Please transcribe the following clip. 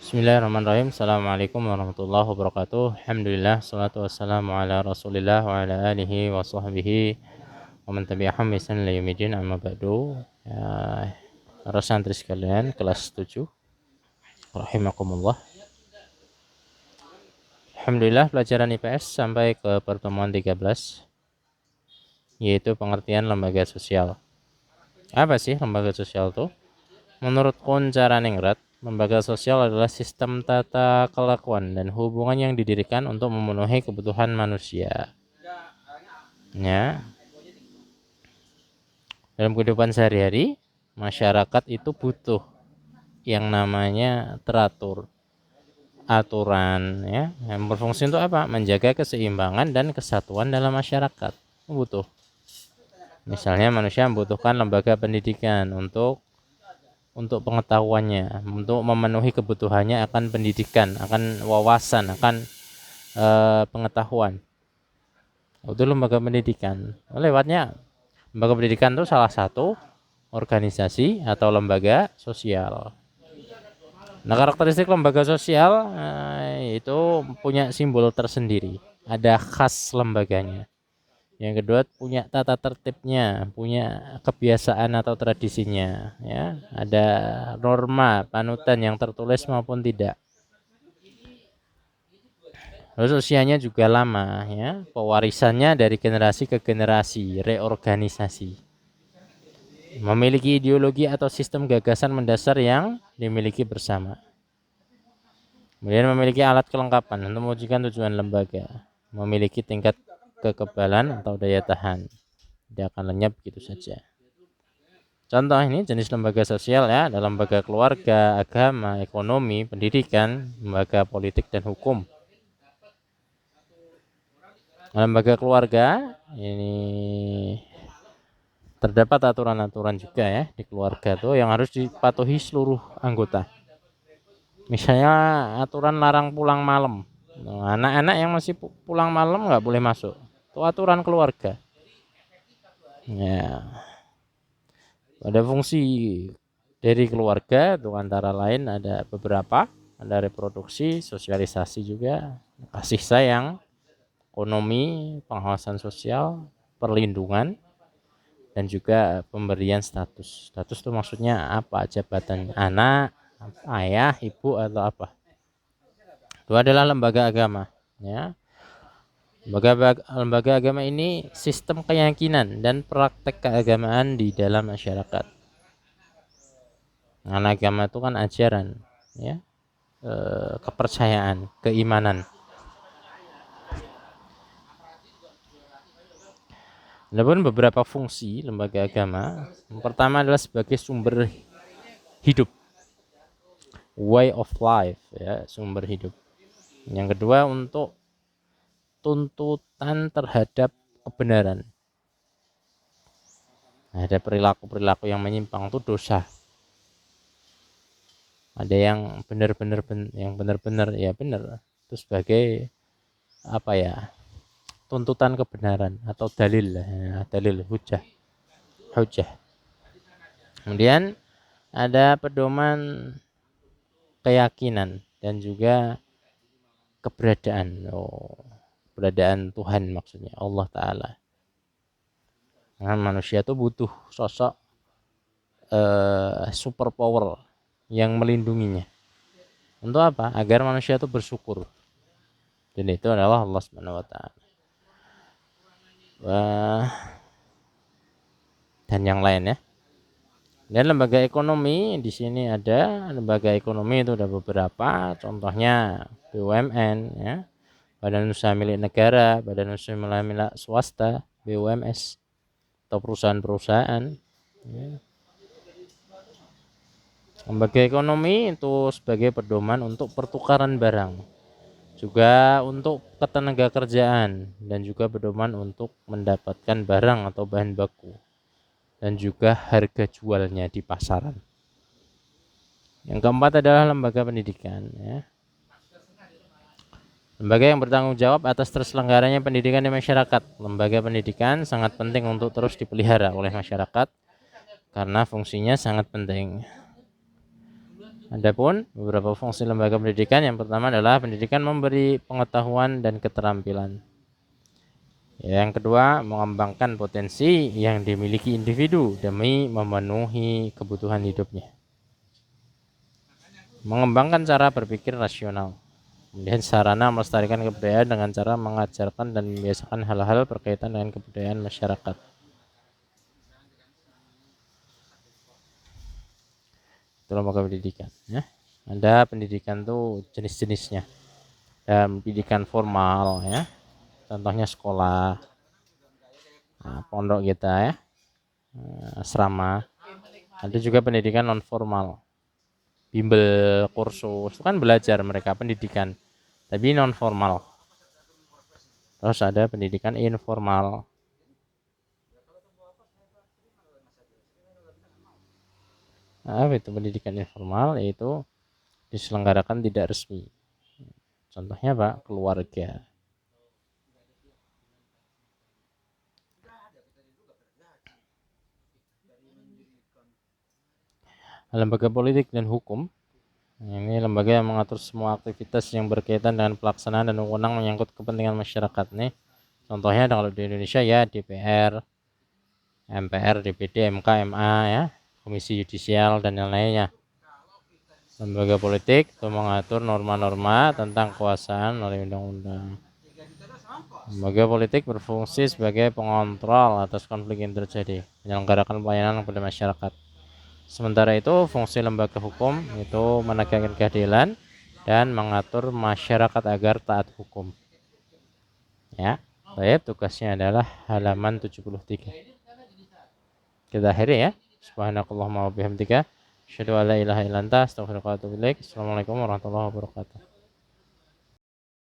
Bismillahirrahmanirrahim. Assalamualaikum warahmatullahi wabarakatuh. Alhamdulillah, salatu wassalamu ala rasulillah wa ala alihi wa sahbihi wa man tabi'ahum bi ihsan ila yaumil amma ba'du. Para santri sekalian, kelas 7 rahimakumullah. Alhamdulillah, pelajaran IPS sampai ke pertemuan 13, yaitu pengertian lembaga sosial. Apa sih lembaga sosial itu? Menurut Kuncara Ningrat, lembaga sosial adalah sistem tata kelakuan dan hubungan yang didirikan untuk memenuhi kebutuhan manusia. Ya. Dalam kehidupan sehari-hari, masyarakat itu butuh yang namanya teratur, aturan, ya. Yang berfungsi untuk apa? Menjaga keseimbangan dan kesatuan dalam masyarakat. Butuh. Misalnya manusia membutuhkan lembaga pendidikan untuk pengetahuannya, untuk memenuhi kebutuhannya akan pendidikan, akan wawasan, akan pengetahuan. Itu lembaga pendidikan. Lewatnya lembaga pendidikan itu salah satu organisasi atau lembaga sosial. Nah, karakteristik lembaga sosial itu punya simbol tersendiri, ada khas lembaganya. Yang kedua, punya tata tertibnya, punya kebiasaan atau tradisinya, ya. Ada norma panutan yang tertulis maupun tidak. Terus usianya juga lama, ya. Pewarisannya dari generasi ke generasi, reorganisasi. Memiliki ideologi atau sistem gagasan mendasar yang dimiliki bersama. Kemudian memiliki alat kelengkapan untuk mewujudkan tujuan lembaga. Memiliki tingkat kekebalan atau daya tahan. Tidak akan lenyap begitu saja. Contoh ini jenis lembaga sosial, ya, ada lembaga keluarga, agama, ekonomi, pendidikan, lembaga politik dan hukum. Lembaga keluarga ini terdapat aturan-aturan juga, ya, di keluarga tuh yang harus dipatuhi seluruh anggota. Misalnya aturan larang pulang malam. Nah, anak-anak yang masih pulang malam nggak boleh masuk. Itu aturan keluarga. Ya. Ada fungsi dari keluarga itu antara lain ada beberapa, ada reproduksi, sosialisasi juga, kasih sayang, ekonomi, pengawasan sosial, perlindungan, dan juga pemberian status. Status itu maksudnya apa? Jabatan anak, ayah, ibu atau apa. Itu adalah lembaga agama, ya. Lembaga agama ini sistem keyakinan dan praktek keagamaan di dalam masyarakat. Nah, agama itu kan ajaran, ya, kepercayaan, keimanan. Adapun beberapa fungsi lembaga agama, yang pertama adalah sebagai sumber hidup, way of life, ya, sumber hidup. Yang kedua untuk tuntutan terhadap kebenaran. Nah, ada perilaku-perilaku yang menyimpang itu dosa. Ada yang benar-benar ya benar. Itu sebagai apa ya? Tuntutan kebenaran atau dalil, ya, dalil hujah. Kemudian ada pedoman keyakinan dan juga keberadaan. Keberadaan Tuhan maksudnya Allah Ta'ala. Nah, manusia itu butuh sosok super power yang melindunginya. Untuk apa? Agar manusia itu bersyukur. Dan itu adalah Allah Subhanahu wa taala. Dan yang lain, ya. Dan lembaga ekonomi di sini ada lembaga ekonomi itu ada beberapa, contohnya BUMN, ya, Badan Usaha Milik Negara, Badan Usaha Milik Swasta, BUMS, atau perusahaan-perusahaan. Ya. Lembaga ekonomi itu sebagai pedoman untuk pertukaran barang, juga untuk ketenaga kerjaan, dan juga pedoman untuk mendapatkan barang atau bahan baku, dan juga harga jualnya di pasaran. Yang keempat adalah lembaga pendidikan, ya. Lembaga yang bertanggung jawab atas terselenggaranya pendidikan di masyarakat. Lembaga pendidikan sangat penting untuk terus dipelihara oleh masyarakat karena fungsinya sangat penting. Adapun beberapa fungsi lembaga pendidikan, yang pertama adalah pendidikan memberi pengetahuan dan keterampilan. Yang kedua, mengembangkan potensi yang dimiliki individu demi memenuhi kebutuhan hidupnya. Mengembangkan cara berpikir rasional. Kemudian sarana melestarikan kebudayaan dengan cara mengajarkan dan membiasakan hal-hal berkaitan dengan kebudayaan masyarakat. Itu lembaga pendidikan, ya. Ada pendidikan tuh jenis-jenisnya. Dan pendidikan formal, ya. Contohnya sekolah, pondok kita, ya, asrama. Ada juga pendidikan non formal, bimbel, kursus, itu kan belajar mereka pendidikan, tapi non formal. Terus ada pendidikan informal. Itu pendidikan informal, yaitu diselenggarakan tidak resmi. Contohnya Pak, keluarga. Lembaga politik dan hukum. Ini lembaga yang mengatur semua aktivitas yang berkaitan dengan pelaksanaan dan wewenang menyangkut kepentingan masyarakat nih. Contohnya kalau di Indonesia ya DPR, MPR, DPD, MK, MA, ya, Komisi Yudisial dan yang lainnya. Lembaga politik itu mengatur norma-norma tentang kekuasaan oleh undang-undang. Lembaga politik berfungsi sebagai pengontrol atas konflik yang terjadi, menyelenggarakan pelayanan kepada masyarakat. Sementara itu, fungsi lembaga hukum itu menegakkan keadilan dan mengatur masyarakat agar taat hukum. Ya, baik, tugasnya adalah halaman 73. Kita akhiri ya. Subhanakallahumma wa bihamdika, asyhadu an la ilaha illa anta, astaghfiruka wa atubu ilaik. Assalamualaikum warahmatullahi wabarakatuh.